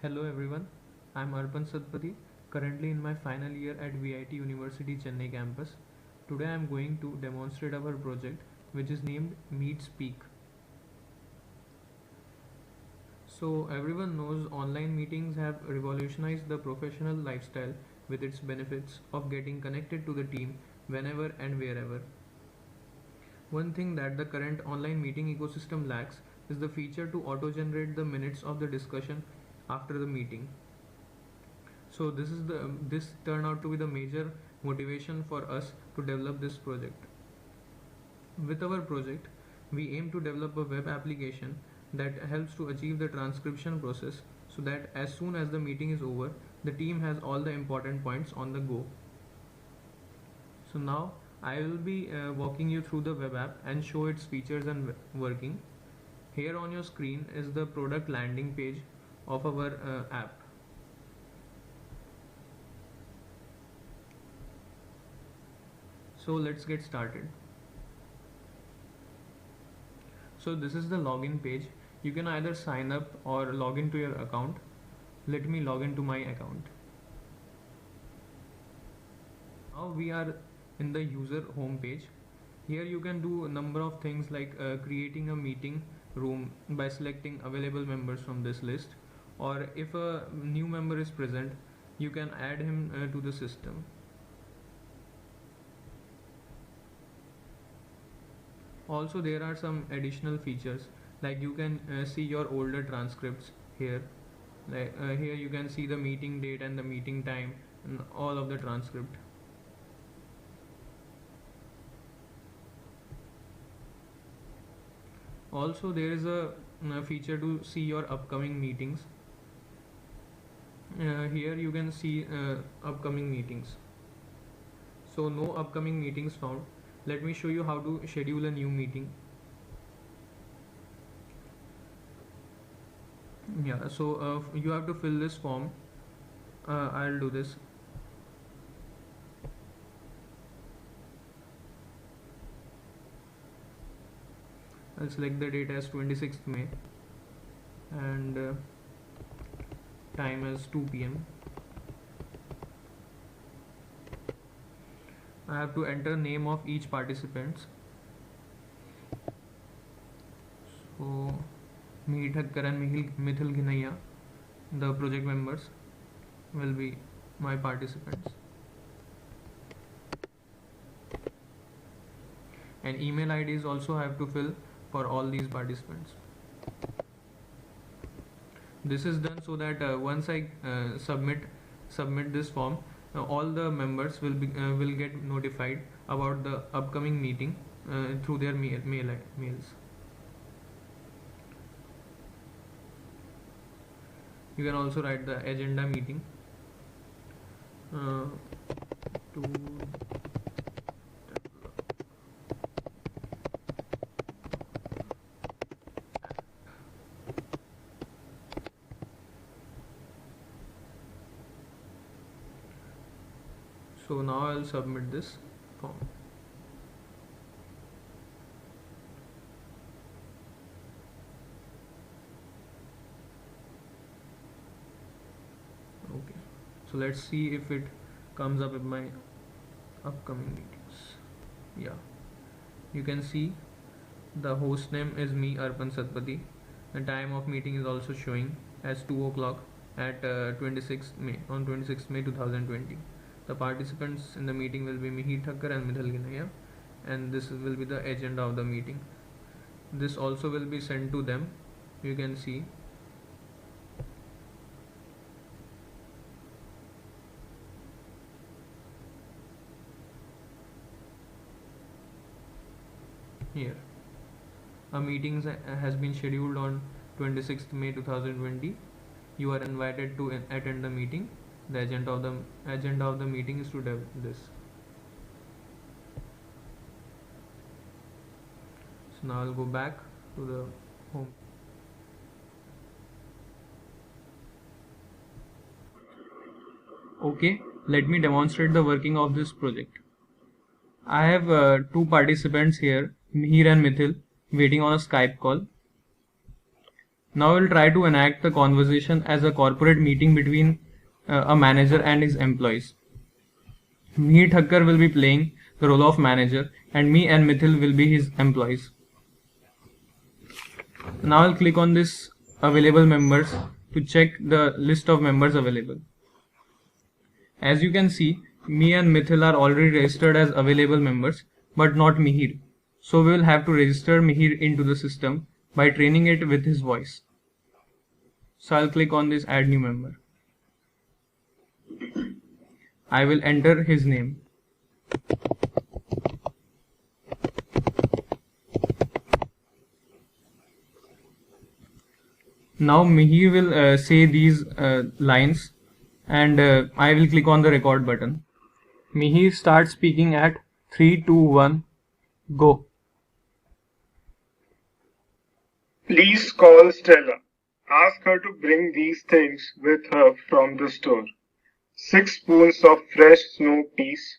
Hello everyone, I'm Arpan Satpathy, currently in my final year at VIT University Chennai campus. Today I'm going to demonstrate our project which is named Meet Speak. So everyone knows online meetings have revolutionized the professional lifestyle with its benefits of getting connected to the team whenever and wherever. One thing that the current online meeting ecosystem lacks is the feature to auto-generate the minutes of the discussion after the meeting. So this turned out to be the major motivation for us to develop this project. With our project, we aim to develop a web application that helps to achieve the transcription process so that as soon as the meeting is over, the team has all the important points on the go. So now I will be walking you through the web app and show its features and working. Here on your screen is the product landing page of our app. So let's get started. So this is the login page. You can either sign up or log into your account. Let me log into my account. Now we are in the user home page. Here you can do a number of things like creating a meeting room by selecting available members from this list, or if a new member is present, you can add him to the system. Also there are some additional features like you can see your older transcripts here. Like here you can see the meeting date and the meeting time and all of the transcript. Also there is a feature to see your upcoming meetings. Here you can see upcoming meetings. So no upcoming meetings found. Let me show you how to schedule a new meeting. Yeah, so you have to fill this form. I'll do this. I'll select the date as 26th May and time as 2 p.m. I have to enter name of each participants. So Mihir Thakkar and Mithil Ghinaiya, the project members, will be my participants. And email IDs also have to fill for all these participants. This is done so that once I submit this form, all the members will get notified about the upcoming meeting through their mails. You can also write the agenda meeting to so now I'll submit this form. Okay, so let's see if it comes up with my upcoming meetings. Yeah, you can see the host name is me, Arpan Satpathy. The time of meeting is also showing as 2 o'clock at 26th May on 26th May 2020. The participants in the meeting will be Mihir Thakkar and Mithil Ghinaiya, and this will be the agenda of the meeting. This also will be sent to them. You can see. Here, a meeting has been scheduled on 26th May 2020. You are invited to attend the meeting. The agenda of the meeting is to do this. So now I'll go back to the home. Okay, let me demonstrate the working of this project. I have two participants here, Mihir and Mithil, waiting on a Skype call. Now we'll try to enact the conversation as a corporate meeting between a manager and his employees. Mihir Thakkar will be playing the role of manager and me and Mithil will be his employees. Now I'll click on this available members to check the list of members available. As you can see, me and Mithil are already registered as available members, but not Mihir. So we will have to register Mihir into the system by training it with his voice. So I'll click on this add new member. I will enter his name. Now Mihir will say these lines and I will click on the record button. Mihir starts speaking at 3, 2, 1, go. Please call Stella. Ask her to bring these things with her from the store. 6 spoons of fresh snow peas,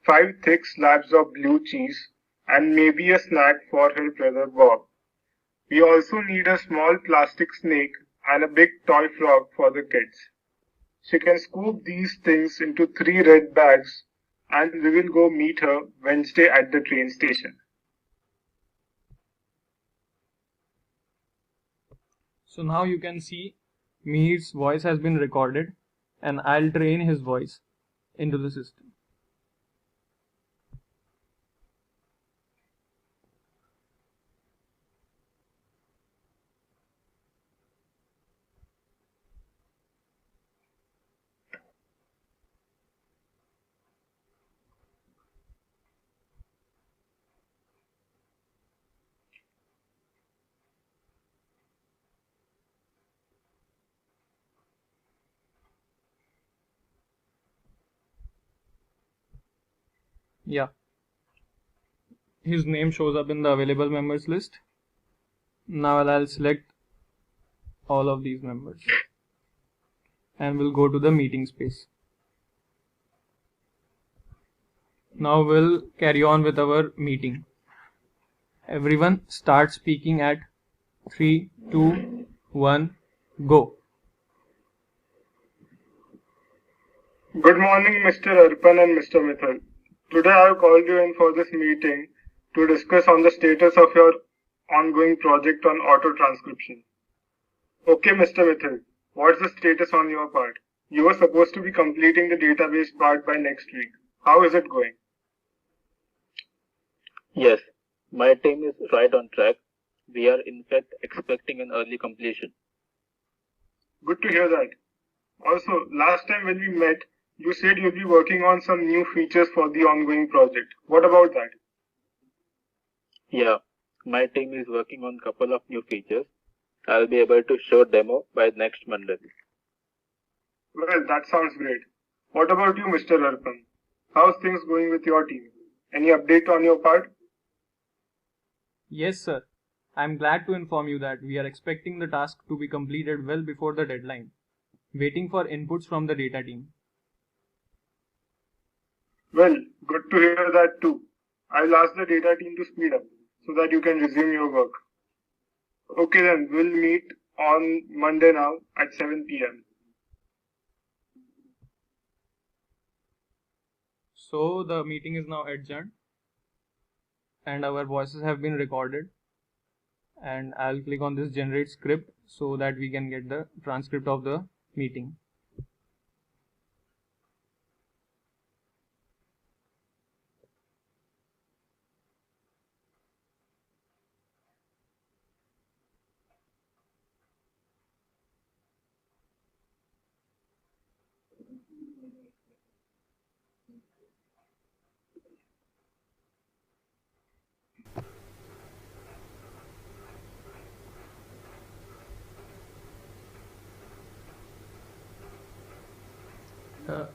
5 thick slabs of blue cheese, and maybe a snack for her brother Bob. We also need a small plastic snake and a big toy frog for the kids. She can scoop these things into 3 red bags and we will go meet her Wednesday at the train station. So now you can see Mihir's voice has been recorded and I'll train his voice into the system. Yeah, his name shows up in the available members list. Now I'll select all of these members and we'll go to the meeting space. Now we'll carry on with our meeting. Everyone start speaking at 3, 2, 1, go. Good morning, Mr. Arpan and Mr. Mithil. Today I have called you in for this meeting to discuss on the status of your ongoing project on auto transcription. Okay, Mr. Mithil, what's the status on your part? You were supposed to be completing the database part by next week. How is it going? Yes, my team is right on track. We are in fact expecting an early completion. Good to hear that. Also, last time when we met, you said you'll be working on some new features for the ongoing project. What about that? Yeah, my team is working on a couple of new features. I'll be able to show demo by next Monday. Well, that sounds great. What about you, Mr. Arpan? How's things going with your team? Any update on your part? Yes, sir. I'm glad to inform you that we are expecting the task to be completed well before the deadline. Waiting for inputs from the data team. Well, good to hear that too. I'll ask the data team to speed up so that you can resume your work. Okay then, we'll meet on Monday now at 7 p.m. So the meeting is now adjourned and our voices have been recorded, and I'll click on this generate script so that we can get the transcript of the meeting.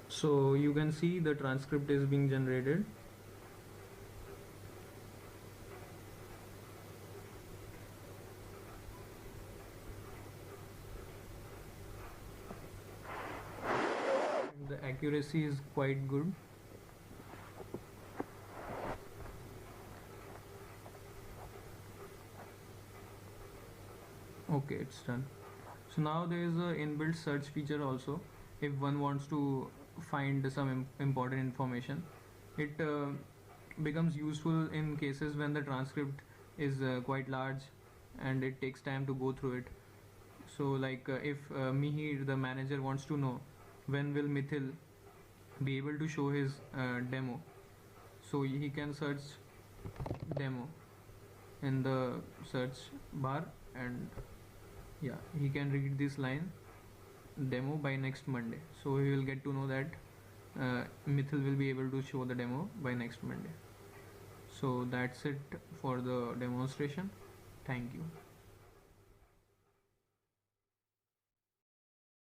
So you can see the transcript is being generated. The accuracy is quite good. Okay, it's done. So now there is a inbuilt search feature also. If one wants to find some important information, it becomes useful in cases when the transcript is quite large and it takes time to go through it. So like if Mihir, the manager, wants to know when will Mithil be able to show his demo, so he can search demo in the search bar, and yeah, he can read this line demo by next Monday. So he will get to know that Mithil will be able to show the demo by next Monday. So that's it for the demonstration. Thank you.